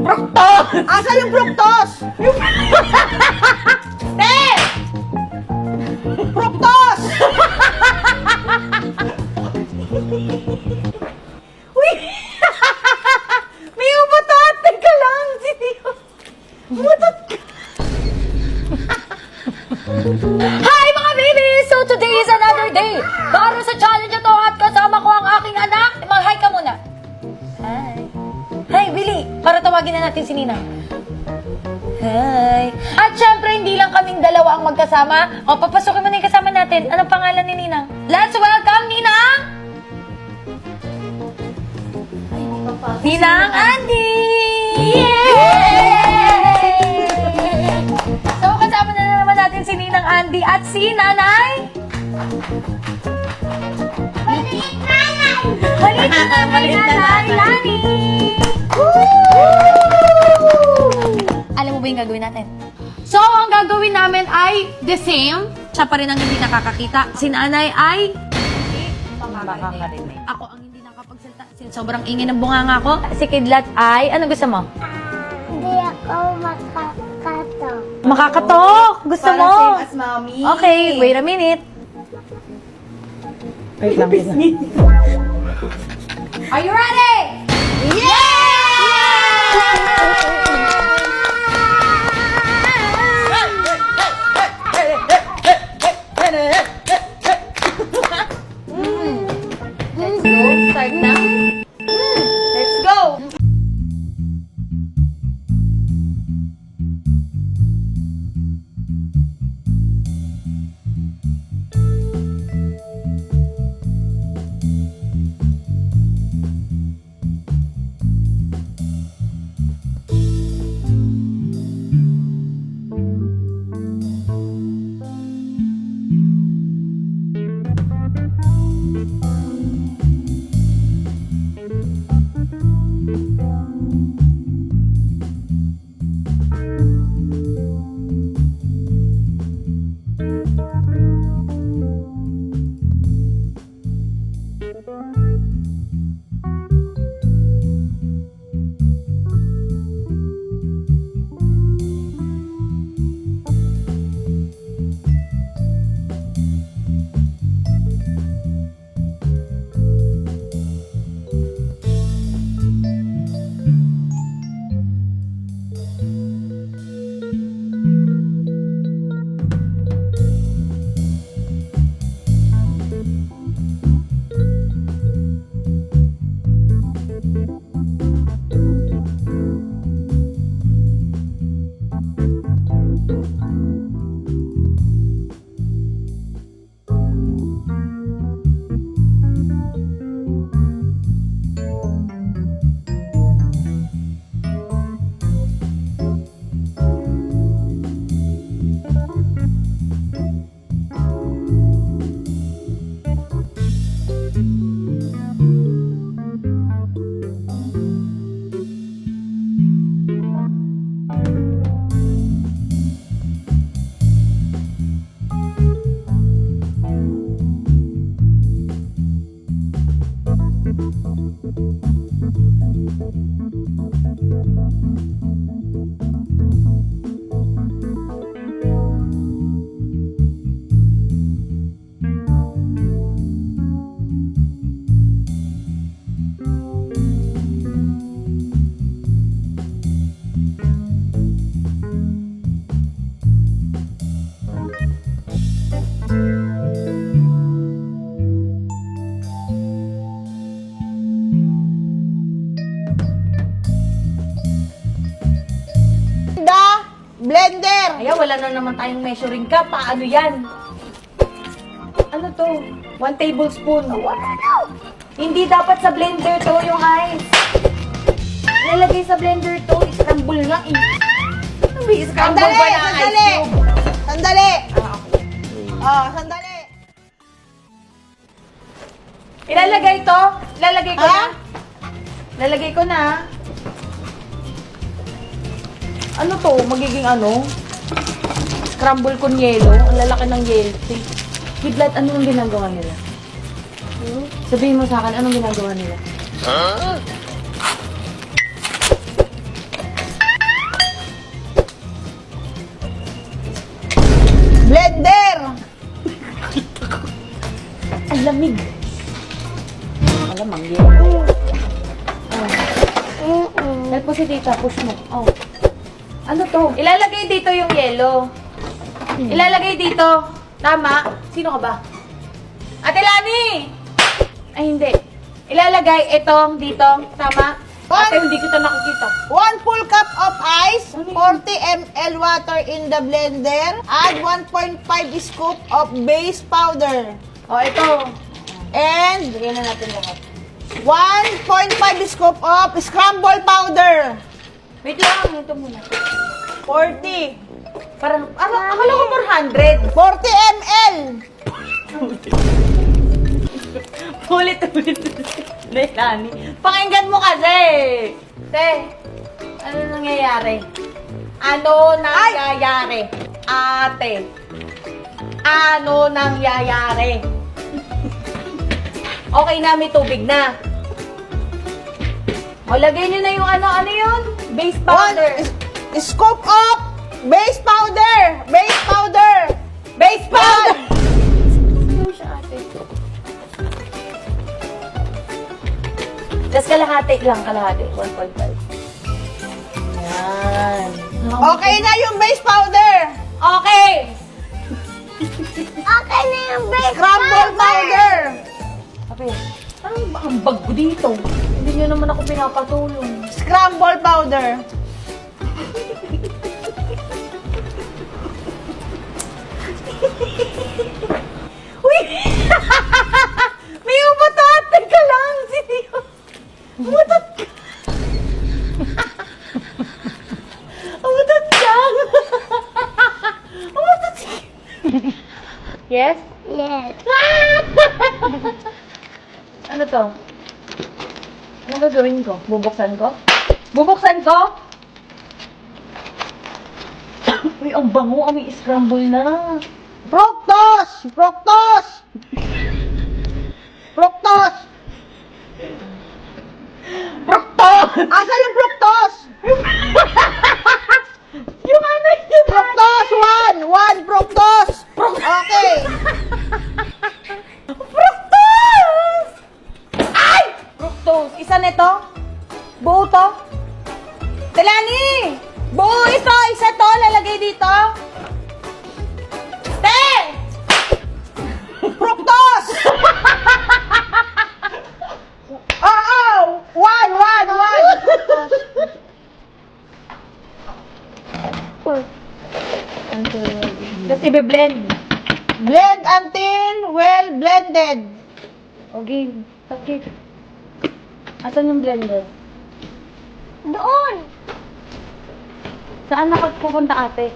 Fructos! Asan yung fructos? Te! Fructos! Uy! May umatot! Teka lang! Sino? Umatot ka! Hi mga babies! So today is another day para sa challenge ito at kasama ko ang aking anak. Mag-hi ka muna. Hi. Hi, Billy. Para tawagin na natin si Ninang. Hi. At syempre, hindi lang kaming dalawa ang magkasama. O, papasukin mo na yung kasama natin. Anong pangalan ni Ninang? Let's welcome Ninang! Ninang Andy! Yay! So, kasama na naman natin si Ninang Andy at si Nanay. Maliit na Nanay Lani! Alam mo ba yung gagawin natin? So, ang gagawin namin ay the same. Siya pa rin ang hindi nakakakita. Si Nanay ay makakarinig. Ako ang hindi nakapagsalita. Sobrang ingay ng bunganga ko. Si Kidlat ay, ano gusto mo? Hindi ako makakato. Makakatok! Gusto mo? Same as mommy. Okay, wait a minute. Wait lang. Are you ready? Let's go. Start na. Let's go! Blender! Ay, wala na naman tayong measuring cup. Paano yan? Ano to? 1 tablespoon. Hindi dapat sa blender to yung ice. Ilalagay sa blender to. Scramble nga eh. Ano ba yung scramble ba na ice cube? Sandali! Sandali! Ilalagay to? Ilalagay ko Ha? na? Ilalagay ko na. Ano to? Magiging ano? Scramble con yelo. Ang lalaki ng yelo. Kidlat, ano ang ginagawa nila? Sabihin mo sa akin, anong ginagawa nila? lamig. Malamang yelo. Help mo si tita, push mo. Oh. Ano to? Ilalagay dito yung yelo. Ilalagay dito. Tama? Sino ka ba? Ate Lani! Ay, hindi. Ilalagay itong dito. Tama? Ate, hindi kita nakikita. 1 full cup of ice, Ano 40 ml water in the blender, add 1.5 scoop of base powder, Oh, ito. and Bigyan na natin lahat. 1.5 scoop of scramble powder. Wait lang, ito muna. 40. Parang, akala ko 400. 40 ml. Ulit-ulit. Lani. Pakinggan mo kasi. Te, ano nangyayari? Ano nangyayari? Ate. Ano nangyayari? Okay na, may tubig na. O, lagay nyo na yung ano yun? Base powder. Scoop of base powder. Base powder. Base powder! Ano siya, ate? Tapos kalahati lang, kalahati. 1.5. Yan. Okay na yung base powder. Okay! Okay na yung base Scramble powder. Okay. Ano ba ang bag ko dito? Hindi nyo naman ako pinapatulong. Scramble powder. Uy! May umatot! Teka lang! Sino? Umatot ka! Umatot ka! Umatot ka! Yes? Yes. Ano to? Ano gagawin ko? Bubuksan ko? Bubuksan ko? Uy, ang bango. May scramble na. Fructose! Fructose! Fructose! Fructose! Asan yung fructose? Yung ano yun? Fructose! One fructose! Okay. Fructose! Ay! Fructose. Isa nito? Buo to? Telani! Buo ito! Isa to! Lalagay dito? Te! Fructose! Oo! One! Tapos i-blend. Blend until well blended. Okay. Okay. Asan yung blender? Doon. Saan nakagpupunta ate?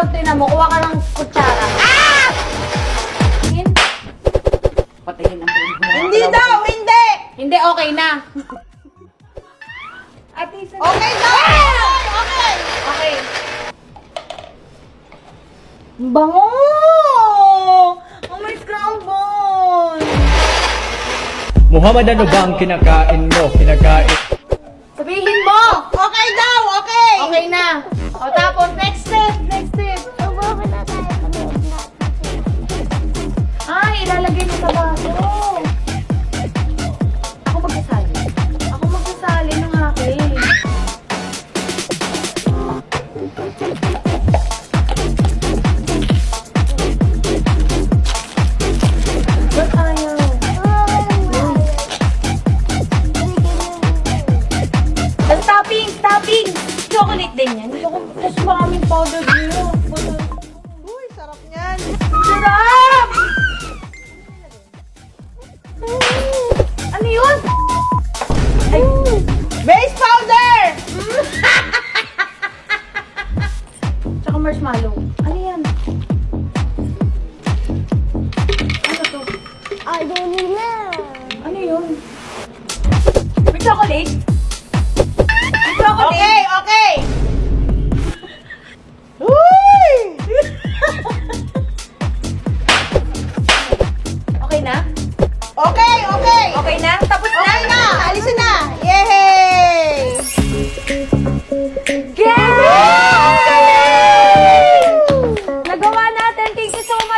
Tingnan mo, kuha ka ng kutsara. Ah! Tingin. Patayin ang buhay. Hindi daw! Hindi! Hindi, okay na. Ate, isa na. Okay daw! Okay! Okay. Bango! Oh, may scramble! Muhammad, ano ba ang kinakain mo? Kinakain. Sabihin mo! Okay daw! Okay! Okay na. O tapos, next step. Subukan na tayo. Ay, ilalagay mo sa baso. Ako magsasali ng akin. Ba't ayaw?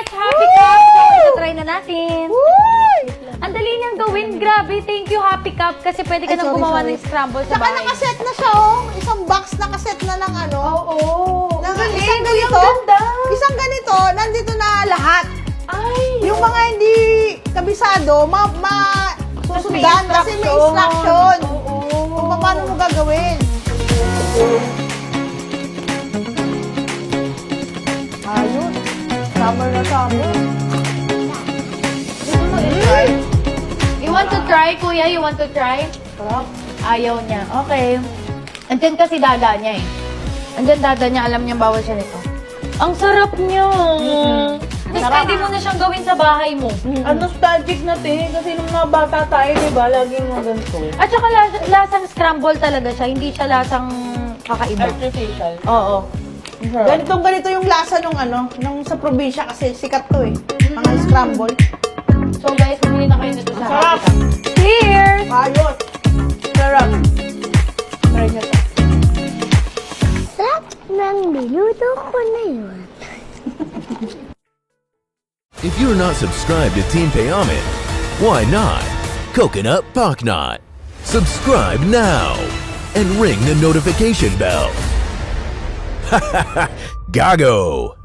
Yes! Happy Cup! So, try na natin. Ang dali niyang gawin. Grabe. Thank you, Happy Cup. Kasi pwede ka Ay, nang sorry, gumawa sorry. ng scramble sa Saka bahay. nakaset na siya, oh. Isang box nakaset na ng ano. Oo. Isang ganito. Ang ganda. Isang ganito, nandito na lahat. Ay! Yung mga hindi kabisado, susundan kasi may instruction. Oo. Kung paano mo gagawin. Ayun. Summer na summer. You want to try, kuya? You want to try? Ayaw niya. Okay. Andyan kasi dada niya eh. Andyan dada niya. Alam niya bawal siya nito. Ang sarap niya. Tapos pwede mo na siyang gawin sa bahay mo. Ang nostalgic na kasi nung mga bata tayo, di ba, laging mga ganito. At saka lasang scramble talaga siya. Hindi siya lasang kakaiba. Artificial. Oo. Ganito yung lasa nung sa probinsya kasi sikat to eh. Mga scramble. So guys, bumili na kayo nito sa Sarap. Happy Cup. Cheers! Ayos. Sarap. Try niyo to. Sarap ng niluto ko na yun. If you're not subscribed to Team Payaman, why not? Coconut Paknot. Subscribe now and ring the notification bell. Gago!